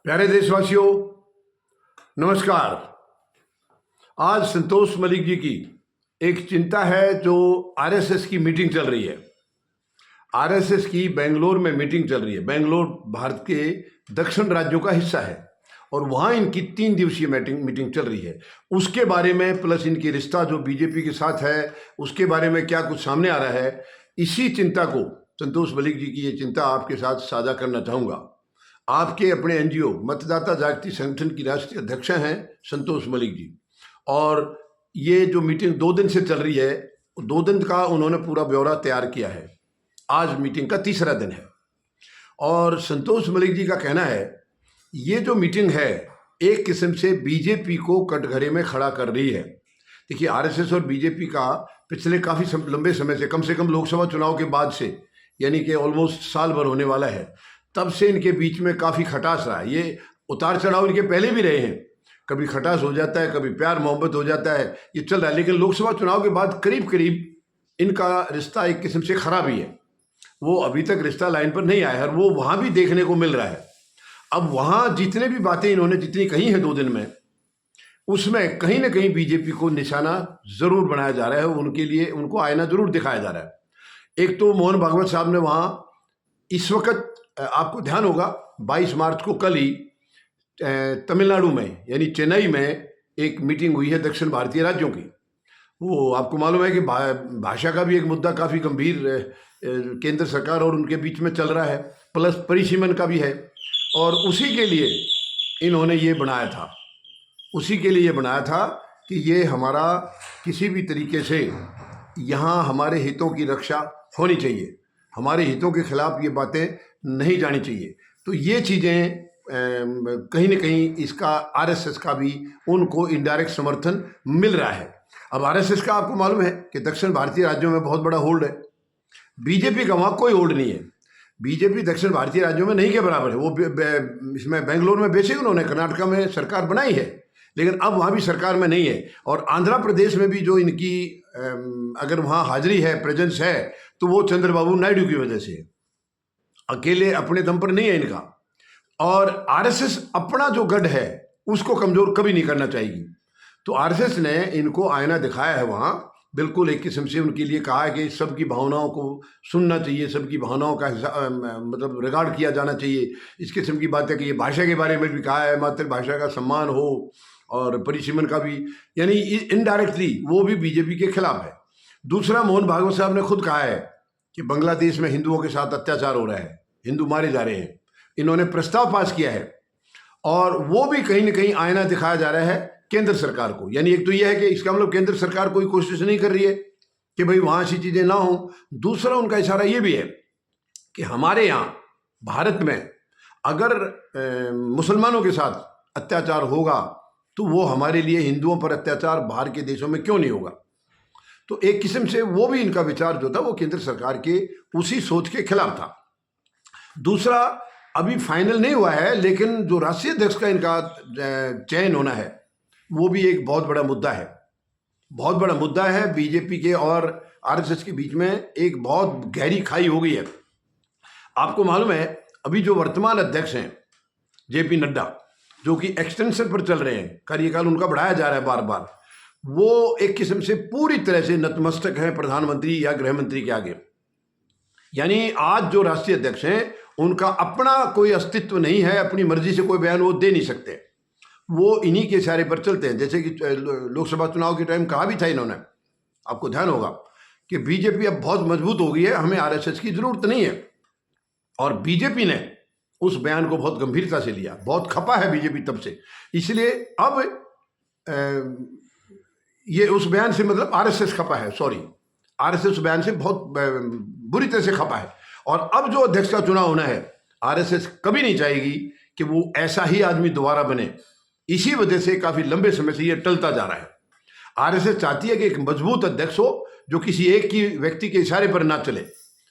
प्यारे देशवासियों, नमस्कार। आज संतोष मलिक जी की एक चिंता है जो आरएसएस की मीटिंग चल रही है। आरएसएस की बेंगलोर में मीटिंग चल रही है। बेंगलोर भारत के दक्षिण राज्यों का हिस्सा है और वहाँ इनकी 3 दिवसीय मीटिंग चल रही है। उसके बारे में प्लस इनकी रिश्ता जो बीजेपी के साथ है उसके बारे में क्या कुछ सामने आ रहा है, इसी चिंता को संतोष मलिक जी की ये चिंता आपके साथ साझा करना चाहूँगा। आपके अपने एनजीओ मतदाता जागृति संगठन की राष्ट्रीय अध्यक्ष हैं संतोष मलिक जी, और ये जो मीटिंग 2 दिन से चल रही है, 2 दिन का उन्होंने पूरा ब्यौरा तैयार किया है। आज मीटिंग का 3रा दिन है और संतोष मलिक जी का कहना है ये जो मीटिंग है एक किस्म से बीजेपी को कटघरे में खड़ा कर रही है। देखिए, आरएसएस और बीजेपी का पिछले काफ़ी लंबे समय से कम लोकसभा चुनाव के बाद से, यानी कि ऑलमोस्ट साल भर होने वाला है, तब से इनके बीच में काफ़ी खटास रहा है। ये उतार चढ़ाव इनके पहले भी रहे हैं, कभी खटास हो जाता है, कभी प्यार मोहब्बत हो जाता है, ये चल रहा है। लेकिन लोकसभा चुनाव के बाद करीब करीब इनका रिश्ता एक किस्म से खराब ही है। वो अभी तक रिश्ता लाइन पर नहीं आया है और वो वहाँ भी देखने को मिल रहा है। अब वहाँ जितने भी बातें इन्होंने जितनी कही हैं 2 दिन में, उसमें कहीं ना कहीं बीजेपी को निशाना ज़रूर बनाया जा रहा है, उनके लिए उनको आईना ज़रूर दिखाया जा रहा है। एक तो मोहन भागवत साहब ने वहाँ इस वक्त, आपको ध्यान होगा, 22 मार्च को कल ही तमिलनाडु में यानी चेन्नई में एक मीटिंग हुई है दक्षिण भारतीय राज्यों की। वो आपको मालूम है कि भाषा का भी एक मुद्दा काफ़ी गंभीर केंद्र सरकार और उनके बीच में चल रहा है, प्लस परिसीमन का भी है, और उसी के लिए इन्होंने ये बनाया था। उसी के लिए ये बनाया था कि ये हमारा किसी भी तरीके से यहाँ हमारे हितों की रक्षा होनी चाहिए, हमारे हितों के खिलाफ ये बातें नहीं जानी चाहिए। तो ये चीज़ें कहीं ना कहीं इसका आरएसएस का भी उनको इनडायरेक्ट समर्थन मिल रहा है। अब आरएसएस का आपको मालूम है कि दक्षिण भारतीय राज्यों में बहुत बड़ा होल्ड है, बीजेपी का वहाँ कोई होल्ड नहीं है। बीजेपी दक्षिण भारतीय राज्यों में नहीं के बराबर है। वो इसमें बेंगलोर में बेसिक उन्होंने कर्नाटका में सरकार बनाई है, लेकिन अब वहाँ भी सरकार में नहीं है। और आंध्र प्रदेश में भी जो इनकी अगर वहाँ हाजिरी है, प्रेजेंस है, तो वो चंद्रबाबू नायडू की वजह से है, अकेले अपने दम पर नहीं है इनका। और आरएसएस अपना जो गढ़ है उसको कमज़ोर कभी नहीं करना चाहिए। तो आरएसएस ने इनको आईना दिखाया है वहाँ, बिल्कुल एक किस्म से उनके लिए कहा है कि सबकी भावनाओं को सुनना चाहिए, सबकी भावनाओं का मतलब रिगार्ड किया जाना चाहिए। इस किस्म की बात है कि ये भाषा के बारे में भी कहा है, मातृभाषा का सम्मान हो और परिसीमन का भी, यानी इनडायरेक्टली वो भी बीजेपी के खिलाफ है। दूसरा, मोहन भागवत साहब ने खुद कहा है कि बांग्लादेश में हिंदुओं के साथ अत्याचार हो रहा है, हिंदू मारे जा रहे हैं। इन्होंने प्रस्ताव पास किया है और वो भी कहीं ना कहीं आईना दिखाया जा रहा है केंद्र सरकार को। यानी एक तो यह है कि इसका मतलब केंद्र सरकार कोई कोशिश नहीं कर रही है कि भाई वहाँ ऐसी चीज़ें ना हो। दूसरा, उनका इशारा ये भी है कि हमारे यहाँ भारत में अगर मुसलमानों के साथ अत्याचार होगा तो वो हमारे लिए हिंदुओं पर अत्याचार बाहर के देशों में क्यों नहीं होगा। तो एक किस्म से वो भी इनका विचार जो था वो केंद्र सरकार के उसी सोच के खिलाफ था। दूसरा, अभी फाइनल नहीं हुआ है, लेकिन जो राष्ट्रीय अध्यक्ष का इनका चयन होना है वो भी एक बहुत बड़ा मुद्दा है। बहुत बड़ा मुद्दा है। बीजेपी के और आरएसएस के बीच में एक बहुत गहरी खाई हो गई है। आपको मालूम है अभी जो वर्तमान अध्यक्ष हैं जेपी नड्डा, जो कि एक्सटेंशन पर चल रहे हैं, कार्यकाल उनका बढ़ाया जा रहा है बार बार, वो एक किस्म से पूरी तरह से नतमस्तक हैं प्रधानमंत्री या गृह मंत्री के आगे। यानी आज जो राष्ट्रीय अध्यक्ष हैं उनका अपना कोई अस्तित्व नहीं है, अपनी मर्जी से कोई बयान वो दे नहीं सकते, वो इन्हीं के इशारे पर चलते हैं। जैसे कि लोकसभा चुनाव के टाइम कहा भी था इन्होंने, आपको ध्यान होगा, कि बीजेपी अब बहुत मजबूत हो गई है, हमें आरएसएस की जरूरत नहीं है। और बीजेपी ने उस बयान को बहुत गंभीरता से लिया, बहुत खपा है बीजेपी तब से। इसलिए अब ये उस बयान से, मतलब आरएसएस खपा है, सॉरी, आरएसएस उस बयान से बहुत बुरी तरह से खपा है। और अब जो अध्यक्ष का चुनाव होना है, आरएसएस कभी नहीं चाहेगी कि वो ऐसा ही आदमी दोबारा बने। इसी वजह से काफ़ी लंबे समय से ये टलता जा रहा है। आरएसएस चाहती है कि एक मजबूत अध्यक्ष हो जो किसी एक की व्यक्ति के इशारे पर ना चले,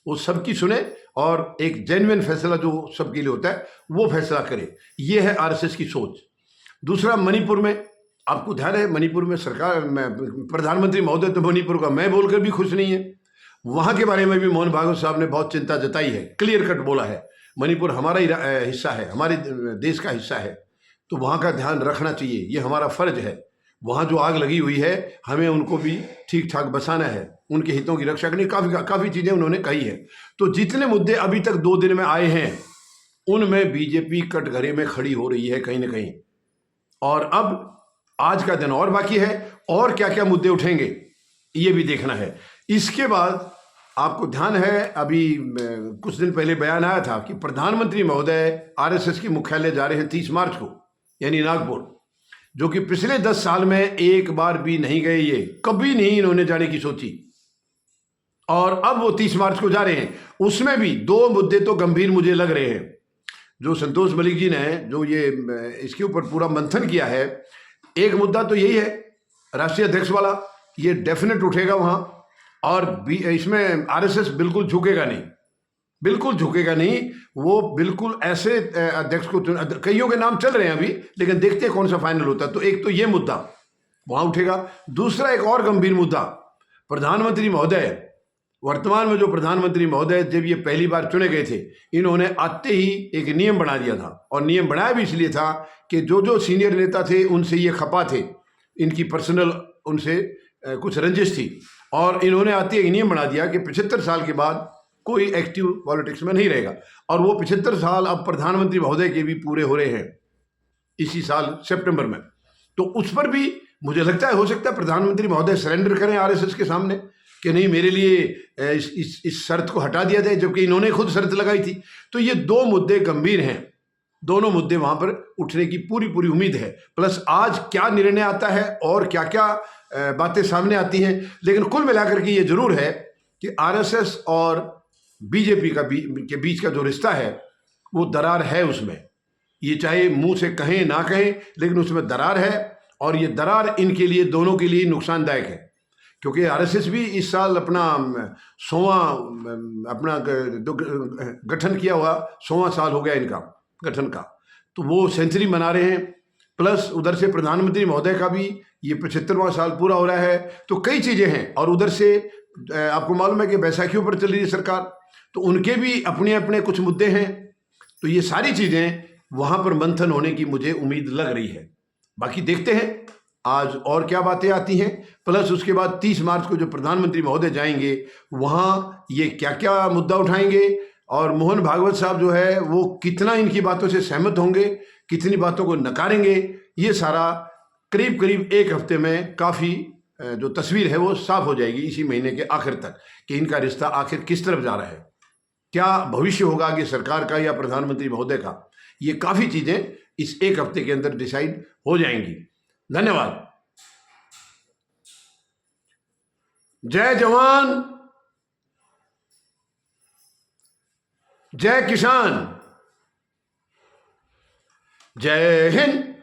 वो सबकी सुने और एक जेन्युइन फैसला जो सबके लिए होता है वो फैसला करे। ये है आरएसएस की सोच। दूसरा, मणिपुर में आपको ध्यान है, मणिपुर में सरकार में प्रधानमंत्री महोदय तो मणिपुर का मैं बोलकर भी खुश नहीं है। वहाँ के बारे में भी मोहन भागवत साहब ने बहुत चिंता जताई है, क्लियर कट बोला है। मणिपुर हमारा ही हिस्सा है, हमारे देश का हिस्सा है, तो वहाँ का ध्यान रखना चाहिए, ये हमारा फर्ज है। वहाँ जो आग लगी हुई है हमें उनको भी ठीक ठाक बसाना है, उनके हितों की रक्षा करनी। काफ़ी चीज़ें उन्होंने कही है। तो जितने मुद्दे अभी तक 2 दिन में आए हैं उनमें बीजेपी कटघरे में खड़ी हो रही है कहीं ना कहीं। और अब आज का दिन और बाकी है, और क्या क्या मुद्दे उठेंगे ये भी देखना है। इसके बाद आपको ध्यान है, अभी कुछ दिन पहले बयान आया था कि प्रधानमंत्री महोदय आरएसएस के मुख्यालय जा रहे हैं 30 मार्च को, यानी नागपुर, जो कि पिछले 10 साल में एक बार भी नहीं गए, ये कभी नहीं इन्होंने जाने की सोची। और अब वो 30 मार्च को जा रहे हैं। उसमें भी 2 मुद्दे तो गंभीर मुझे लग रहे हैं। जो संतोष मलिक जी ने जो ये इसके ऊपर पूरा मंथन किया है, एक मुद्दा तो यही है राष्ट्रीय अध्यक्ष वाला, ये डेफिनेट उठेगा वहाँ। और इसमें आरएसएस बिल्कुल झुकेगा नहीं, बिल्कुल झुकेगा नहीं। वो बिल्कुल ऐसे अध्यक्ष को कईयों के नाम चल रहे हैं अभी, लेकिन देखते हैं कौन सा फाइनल होता है। तो एक तो ये मुद्दा वहाँ उठेगा। दूसरा एक और गंभीर मुद्दा, प्रधानमंत्री महोदय, वर्तमान में जो प्रधानमंत्री महोदय जब ये पहली बार चुने गए थे, इन्होंने आते ही एक नियम बना दिया था। और नियम बनाया भी इसलिए था कि जो सीनियर नेता थे उनसे ये खपा थे, इनकी पर्सनल उनसे कुछ रंजिश थी। और इन्होंने आते ही नियम बना दिया कि 75 साल के बाद कोई एक्टिव पॉलिटिक्स में नहीं रहेगा। और वो 75 साल अब प्रधानमंत्री महोदय के भी पूरे हो रहे हैं इसी साल सितंबर में। तो उस पर भी मुझे लगता है, हो सकता है प्रधानमंत्री महोदय सरेंडर करें आरएसएस के सामने कि नहीं, मेरे लिए इस शर्त को हटा दिया जाए, जबकि इन्होंने खुद शर्त लगाई थी। तो ये 2 मुद्दे गंभीर हैं, दोनों मुद्दे वहां पर उठने की पूरी उम्मीद है। प्लस आज क्या निर्णय आता है और क्या क्या बातें सामने आती हैं। लेकिन कुल मिलाकर के ये जरूर है कि आरएसएस और बीजेपी के बीच का जो रिश्ता है वो दरार है उसमें। ये चाहे मुंह से कहें ना कहें, लेकिन उसमें दरार है। और ये दरार इनके लिए, दोनों के लिए नुकसानदायक है, क्योंकि आरएसएस भी इस साल अपना 100वां अपना गठन किया हुआ 100वां साल हो गया इनका गठन का, तो वो सेंचुरी मना रहे हैं। प्लस उधर से प्रधानमंत्री महोदय का भी ये 75वां साल पूरा हो रहा है। तो कई चीज़ें हैं। और उधर से आपको मालूम है कि बैसाखियों पर चल रही है सरकार, तो उनके भी अपने अपने कुछ मुद्दे हैं। तो ये सारी चीज़ें वहाँ पर मंथन होने की मुझे उम्मीद लग रही है। बाकी देखते हैं आज और क्या बातें आती हैं। प्लस उसके बाद 30 मार्च को जो प्रधानमंत्री महोदय जाएंगे वहाँ ये क्या क्या मुद्दा उठाएंगे, और मोहन भागवत साहब जो है वो कितना इनकी बातों से सहमत होंगे, कितनी बातों को नकारेंगे, ये सारा करीब 1 हफ्ते में काफ़ी जो तस्वीर है वो साफ हो जाएगी इसी महीने के आखिर तक, कि इनका रिश्ता आखिर किस तरफ जा रहा है, क्या भविष्य होगा आगे सरकार का या प्रधानमंत्री महोदय का। ये काफ़ी चीज़ें इस 1 हफ्ते के अंदर डिसाइड हो जाएंगी। धन्यवाद। जय जवान, जय किसान, जय हिंद।